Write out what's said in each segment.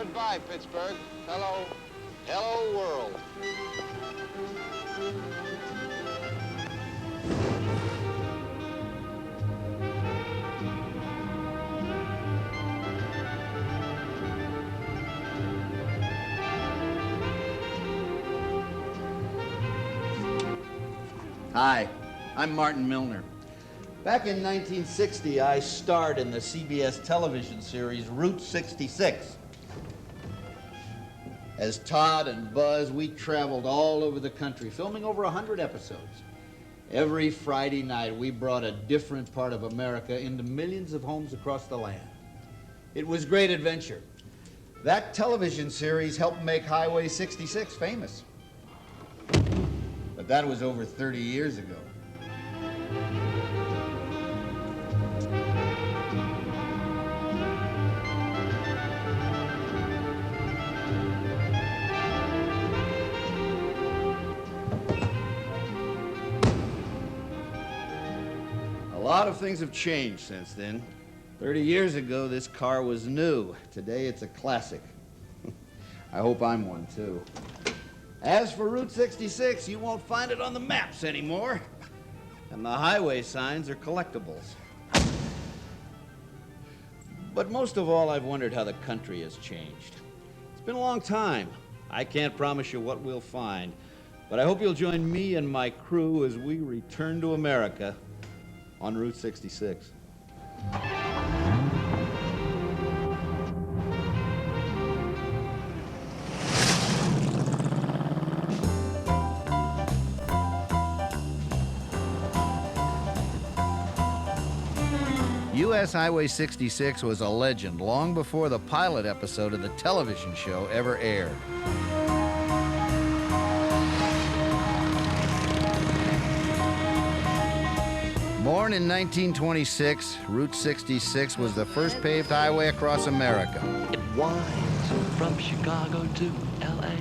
goodbye, Pittsburgh. Hello, hello, world. Hi, I'm Martin Milner. Back in 1960, I starred in the CBS television series Route 66. As Todd and Buzz, we traveled all over the country, filming over 100 episodes. Every Friday night, we brought a different part of America into millions of homes across the land. It was great adventure. That television series helped make Highway 66 famous. But that was over 30 years ago. A lot of things have changed since then. 30 years ago, this car was new. Today, it's a classic. I hope I'm one, too. As for Route 66, you won't find it on the maps anymore. And the highway signs are collectibles. But most of all, I've wondered how the country has changed. It's been a long time. I can't promise you what we'll find, but I hope you'll join me and my crew as we return to America on Route 66. U.S. Highway 66 was a legend long before the pilot episode of the television show ever aired. Born in 1926, Route 66 was the first paved highway across America. It winds from Chicago to L.A.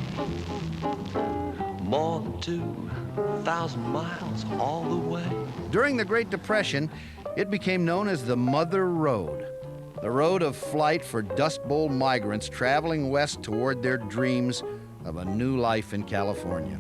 More than 2,000 miles all the way. During the Great Depression, it became known as the Mother Road, the road of flight for Dust Bowl migrants traveling west toward their dreams of a new life in California.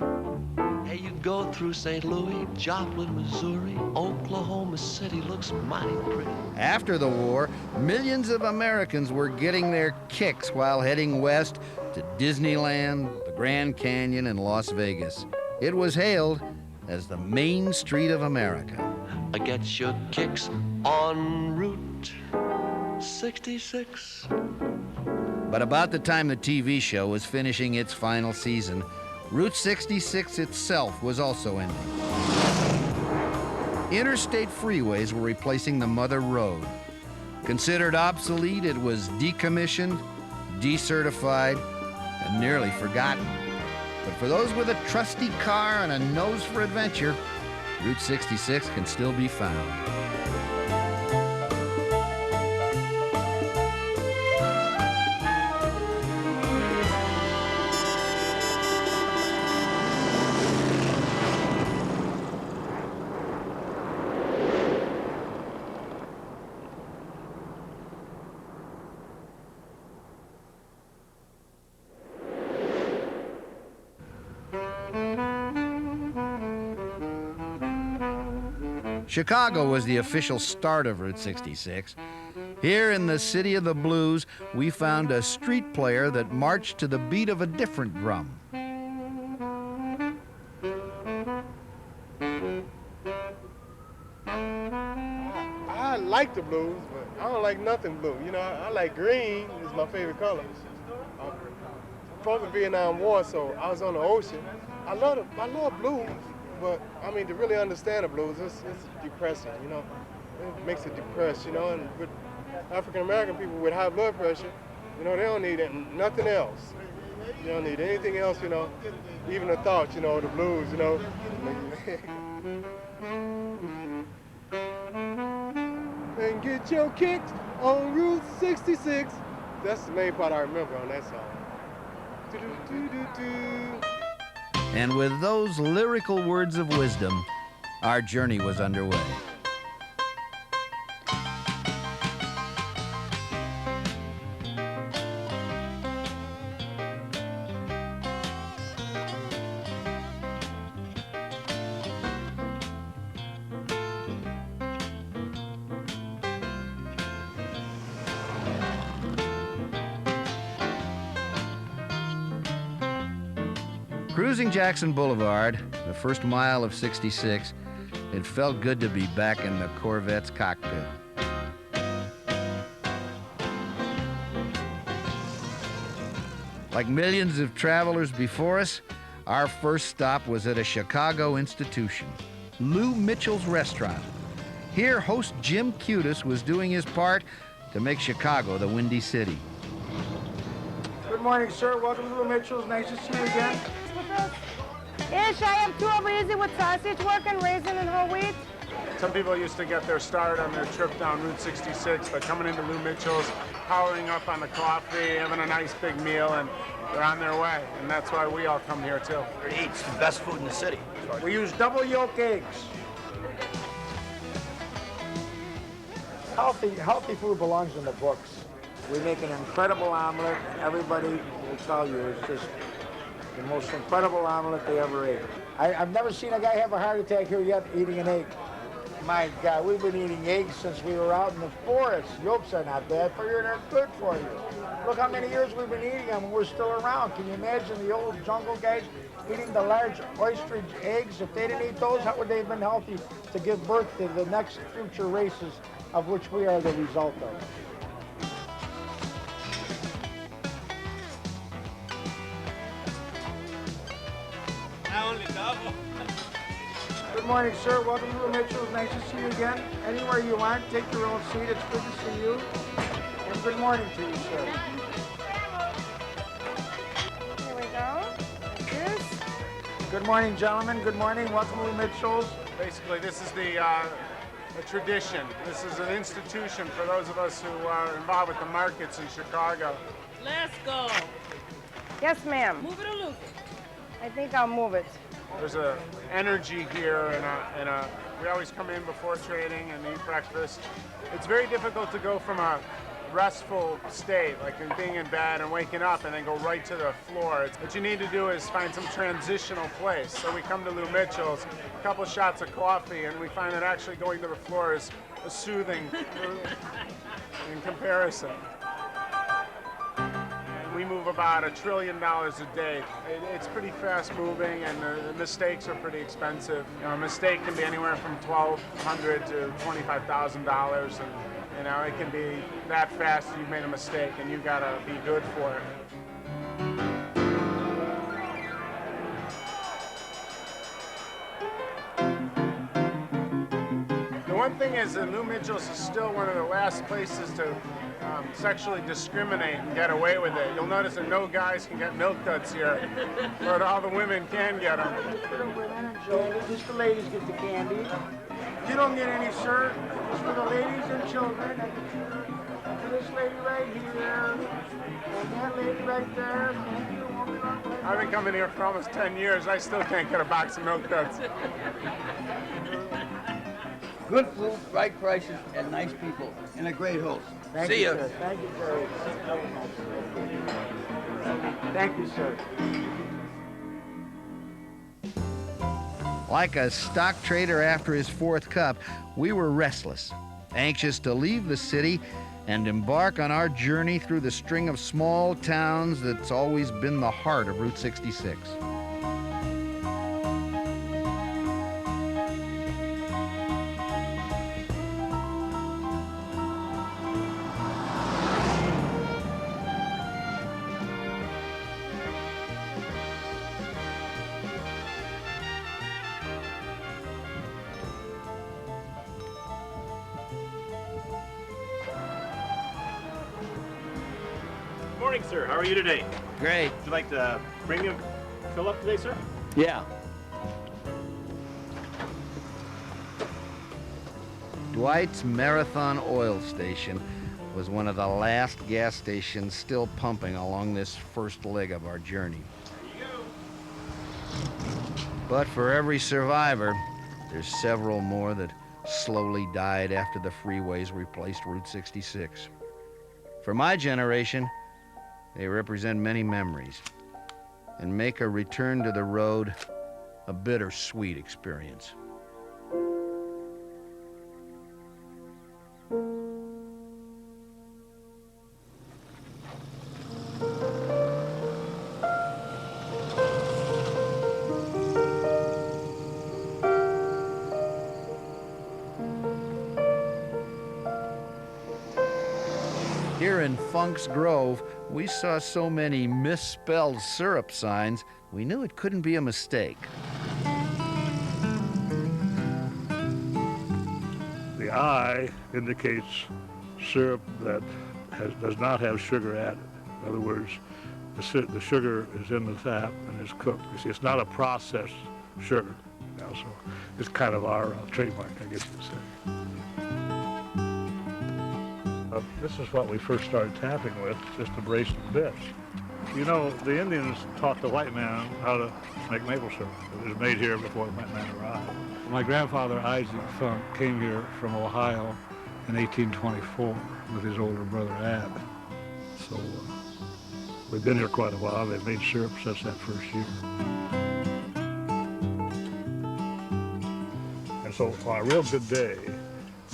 Hey, you go through St. Louis, Joplin, Missouri, Oklahoma City looks mighty pretty. After the war, millions of Americans were getting their kicks while heading west to Disneyland, the Grand Canyon, and Las Vegas. It was hailed as the Main Street of America. Get your kicks on Route 66. But about the time the TV show was finishing its final season, Route 66 itself was also ending. Interstate freeways were replacing the Mother Road. Considered obsolete, it was decommissioned, decertified, and nearly forgotten. But for those with a trusty car and a nose for adventure, Route 66 can still be found. Chicago was the official start of Route 66. Here in the city of the blues, we found a street player that marched to the beat of a different drum. I like the blues, but I don't like nothing blue. You know, I like green. It's my favorite color. From the Vietnam War, so I was on the ocean. I love blues. But, I mean, to really understand the blues, it's depressing, you know. It makes it depressed, you know. And with African-American people with high blood pressure, you know, they don't need nothing else. They don't need anything else, you know. Even the thoughts, you know, the blues, you know. And get your kicks on Route 66. That's the main part I remember on that song. Do-do-do-do-do. And with those lyrical words of wisdom, our journey was underway. Cruising Jackson Boulevard, the first mile of 66, it felt good to be back in the Corvette's cockpit. Like millions of travelers before us, our first stop was at a Chicago institution, Lou Mitchell's Restaurant. Here, host Jim Cudis was doing his part to make Chicago the Windy City. Good morning, sir. Welcome to Lou Mitchell's. Nice to see you again. Ish, I have 2 of easy with sausage working, raisin and whole wheat. Some people used to get their start on their trip down Route 66, but coming into Lou Mitchell's, powering up on the coffee, having a nice big meal, and they're on their way. And that's why we all come here, too. It's the best food in the city. We use double yolk eggs. Healthy food belongs in the books. We make an incredible omelet. Everybody will tell you it's just the most incredible omelet they ever ate. I've never seen a guy have a heart attack here yet eating an egg. My God, we've been eating eggs since we were out in the forest. Yolks are not bad for you, they're good for you. Look how many years we've been eating them and we're still around. Can you imagine the old jungle guys eating the large ostrich eggs? If they didn't eat those, how would they have been healthy to give birth to the next future races of which we are the result of? Good morning, sir. Welcome to Lou Mitchell's. Nice to see you again. Anywhere you want, take your own seat. It's good to see you. And good morning to you, sir. Here we go. Like this. Good morning, gentlemen. Good morning. Welcome to Lou Mitchell's. Basically, this is the a tradition. This is an institution for those of us who are involved with the markets in Chicago. Let's go. Yes, ma'am. Move it or lose it. I think I'll move it. There's a energy here, and we always come in before trading and eat breakfast. It's very difficult to go from a restful state, like in being in bed and waking up, and then go right to the floor. What you need to do is find some transitional place. So we come to Lou Mitchell's, a couple shots of coffee, and we find that actually going to the floor is soothing in comparison. We move about $1 trillion a day. It's pretty fast moving, and the mistakes are pretty expensive. You know, a mistake can be anywhere from $1,200 to $25,000, and you know, it can be that fast you've made a mistake, and you gotta be good for it. The one thing is that Lou Mitchell's is still one of the last places to sexually discriminate and get away with it. You'll notice that no guys can get milk duds here, but all the women can get them. Just for the women and children, just the ladies get the candy. You don't get any, sir. Just for the ladies and children. And to this lady right here, and that lady right there. Thank you, woman. I've been coming here for almost 10 years. I still can't get a box of milk duds. Good food, right prices, and nice people, and a great host. Thank See you, ya. sir. Thank you very much. Thank you, sir. Like a stock trader after his 4th cup, we were restless, anxious to leave the city and embark on our journey through the string of small towns that's always been the heart of Route 66. Morning, sir. How are you today? Great. Would you like to premium fill up today, sir? Yeah. Dwight's Marathon Oil Station was one of the last gas stations still pumping along this first leg of our journey. There you go. But for every survivor, there's several more that slowly died after the freeways replaced Route 66. For my generation, they represent many memories and make a return to the road a bittersweet experience. Here in Funk's Grove, we saw so many misspelled syrup signs, we knew it couldn't be a mistake. The I indicates syrup that does not have sugar added. In other words, the sugar is in the tap and is cooked. You see, it's not a processed sugar. Now, so it's kind of our trademark, I guess you'd say. This is what we first started tapping with, just a brace of bits. You know, the Indians taught the white man how to make maple syrup. It was made here before the white man arrived. My grandfather, Isaac Funk, came here from Ohio in 1824 with his older brother, Ab. So we've been here quite a while. They've made syrup since that first year. And so on a real good day,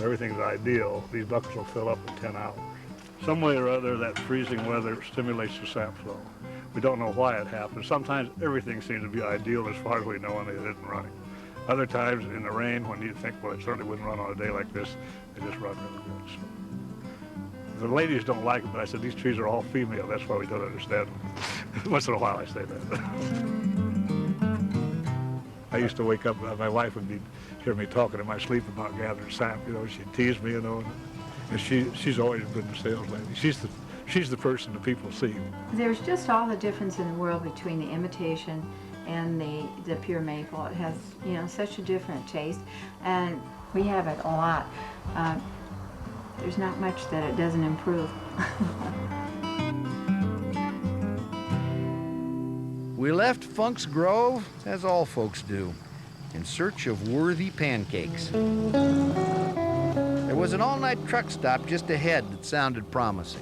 everything's ideal, these buckets will fill up in 10 hours. Some way or other, that freezing weather stimulates the sap flow. We don't know why it happens. Sometimes everything seems to be ideal as far as we know, and it isn't running. Other times in the rain, when you think, well, it certainly wouldn't run on a day like this, they just run really good. So, the ladies don't like it, but I said, these trees are all female. That's why we don't understand them. Once in a while I say that. I used to wake up, my wife would hear me talking in my sleep about gathering sap. You know, she'd tease me, you know, and she's always been the sales lady. She's the person that people see. There's just all the difference in the world between the imitation and the pure maple. It has, you know, such a different taste, and we have it a lot. There's not much that it doesn't improve. We left Funk's Grove, as all folks do, in search of worthy pancakes. There was an all-night truck stop just ahead that sounded promising.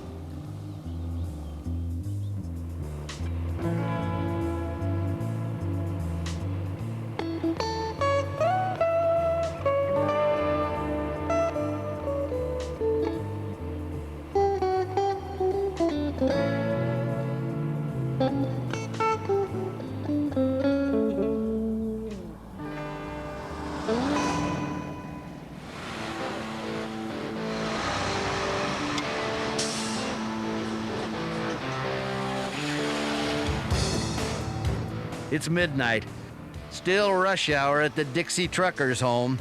It's midnight. Still rush hour at the Dixie Truckers' home.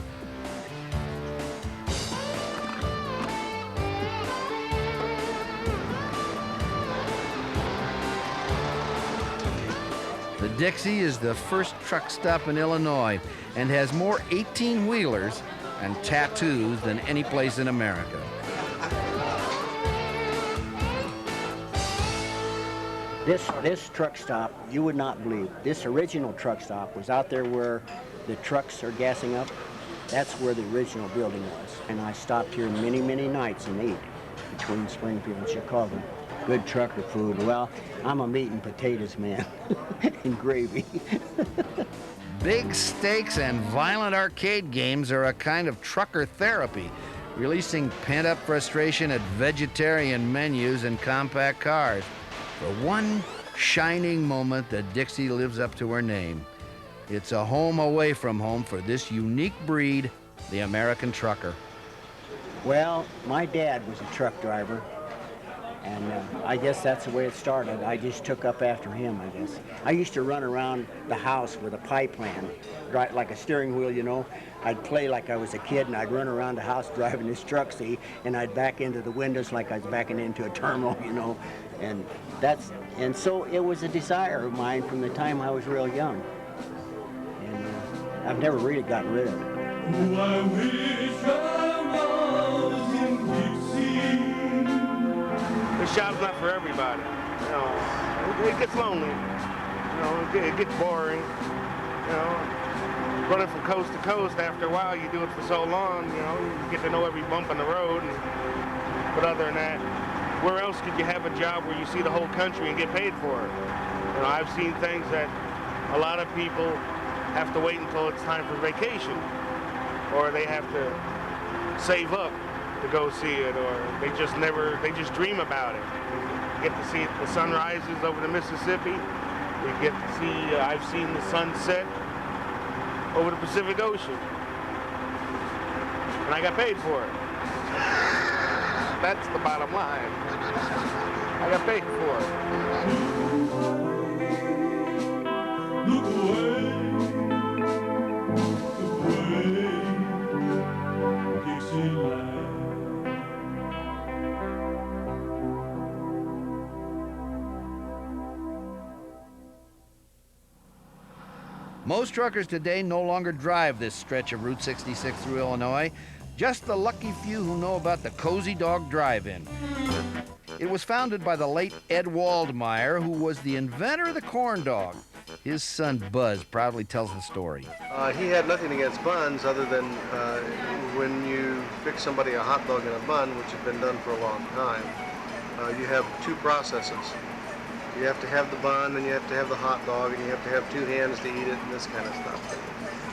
The Dixie is the first truck stop in Illinois and has more 18-wheelers and tattoos than any place in America. This truck stop, you would not believe, this original truck stop was out there where the trucks are gassing up. That's where the original building was. And I stopped here many, many nights and ate between Springfield and Chicago. Good trucker food. Well, I'm a meat and potatoes man and gravy. Big steaks and violent arcade games are a kind of trucker therapy, releasing pent-up frustration at vegetarian menus and compact cars. For one shining moment, the Dixie lives up to her name. It's a home away from home for this unique breed, the American trucker. Well, my dad was a truck driver, and I guess that's the way it started. I just took up after him, I guess. I used to run around the house with a pipe hand, right, like a steering wheel, you know. I'd play like I was a kid, and I'd run around the house driving this truck, see, and I'd back into the windows like I was backing into a terminal, you know. And so it was a desire of mine from the time I was real young. And I've never really gotten rid of it. Oh, I wish I was in Dixie. This job's not for everybody. You know, it gets lonely. You know, it gets boring. You know, running from coast to coast, after a while, you do it for so long, you know, you get to know every bump in the road. But other than that, where else could you have a job where you see the whole country and get paid for it? You know, I've seen things that a lot of people have to wait until it's time for vacation, or they have to save up to go see it, or they just dream about it. You get to see the sunrises over the Mississippi. You get to see, I've seen the sunset over the Pacific Ocean, and I got paid for it. That's the bottom line. I got paid for it. Look away, Dixieland. Most truckers today no longer drive this stretch of Route 66 through Illinois. Just the lucky few who know about the Cozy Dog Drive-In. It was founded by the late Ed Waldmeyer, who was the inventor of the corn dog. His son Buzz proudly tells the story. He had nothing against buns other than when you fix somebody a hot dog in a bun, which has been done for a long time, you have two processes. You have to have the bun, and you have to have the hot dog, and you have to have two hands to eat it, and this kind of stuff.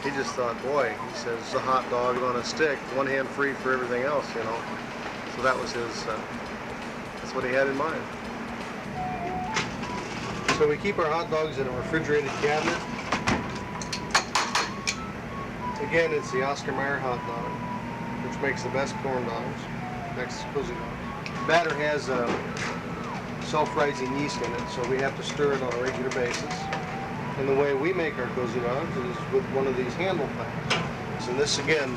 He just thought, boy, he says, a hot dog on a stick, one hand free for everything else, you know. So that was his, that's what he had in mind. So we keep our hot dogs in a refrigerated cabinet. Again, it's the Oscar Mayer hot dog, which makes the best corn dogs, next to Cozy Dogs. Batter has self-rising yeast in it, so we have to stir it on a regular basis. And the way we make our Cozy Dogs is with one of these handle things. And this, again,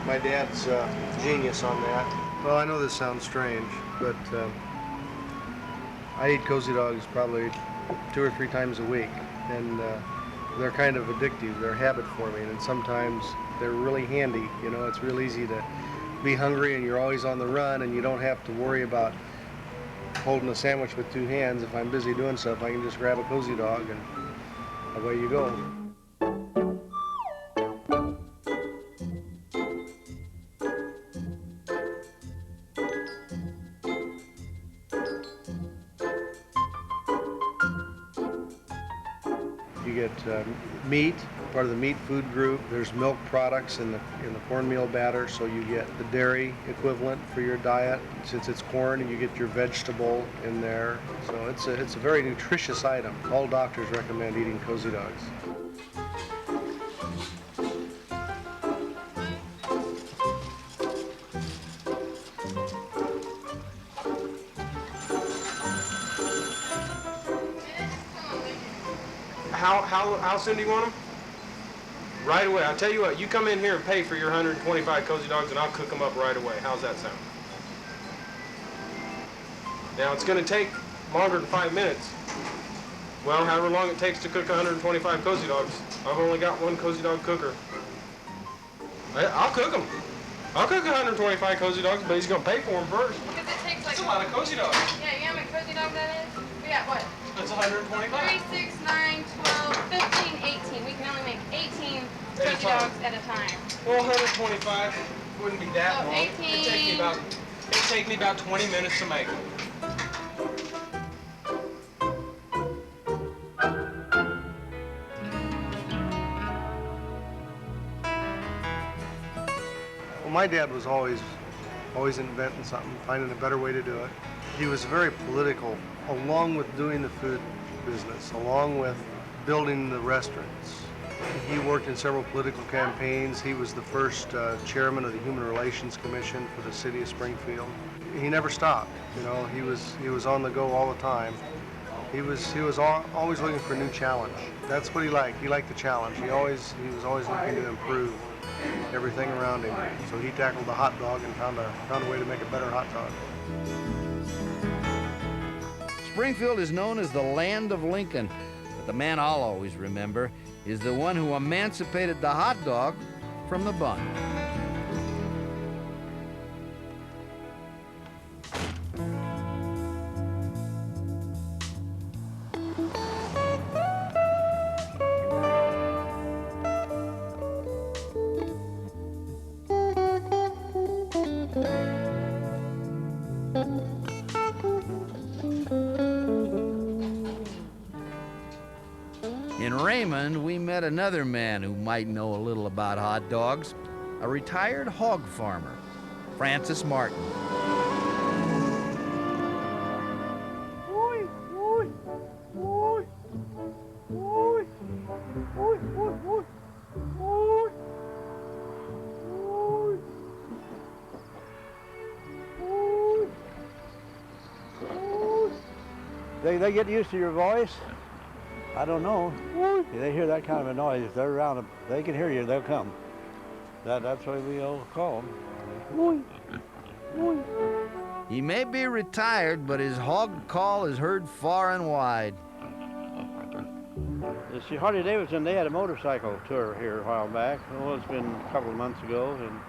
my dad's genius on that. Well, I know this sounds strange, but I eat Cozy Dogs probably 2 or 3 times a week, and they're kind of addictive. They're a habit for me, and sometimes they're really handy. You know, it's real easy to be hungry, and you're always on the run, and you don't have to worry about holding a sandwich with 2 hands. If I'm busy doing stuff, I can just grab a Cozy Dog, and away you go. You get meat, part of the meat food group. There's milk products in the cornmeal batter, so you get the dairy equivalent for your diet. Since it's corn, and you get your vegetable in there. So it's a very nutritious item. All doctors recommend eating Cozy Dogs. How soon do you want them? Right away. I'll tell you what, you come in here and pay for your 125 Cozy Dogs and I'll cook them up right away. How's that sound? Now, it's going to take longer than 5 minutes. Well, however long it takes to cook 125 Cozy Dogs. I've only got one Cozy Dog cooker. I'll cook them. I'll cook 125 Cozy Dogs, but he's going to pay for them first. Because it takes like... That's a lot of Cozy Dogs. Yeah, you know how many Cozy Dogs that is? We got what? That's 125. 3, 6, 9, 12, 15, 18. We can only make 18 Cozy Dogs at a time. Well, 125 wouldn't be that So long. 18. It'd take me about 20 minutes to make them. Well, my dad was always inventing something, finding a better way to do it. He was very political, along with doing the food business, along with building the restaurants. He worked in several political campaigns. He was the first chairman of the Human Relations Commission for the city of Springfield. He never stopped. You know, he was on the go all the time. He was always looking for a new challenge. That's what he liked. He liked the challenge. He was always looking to improve everything around him. So he tackled the hot dog and found a way to make a better hot dog. Springfield is known as the land of Lincoln, but the man I'll always remember is the one who emancipated the hot dog from the bun. In Raymond, we met another man who might know a little about hot dogs, a retired hog farmer, Francis Martin. They get used to your voice. I don't know. If they hear that kind of a noise, if they're around, they can hear you, they'll come. That's why we all call them. He may be retired, but his hog call is heard far and wide. See, Harley Davidson, they had a motorcycle tour here a while back. Well, it's been a couple of months ago, and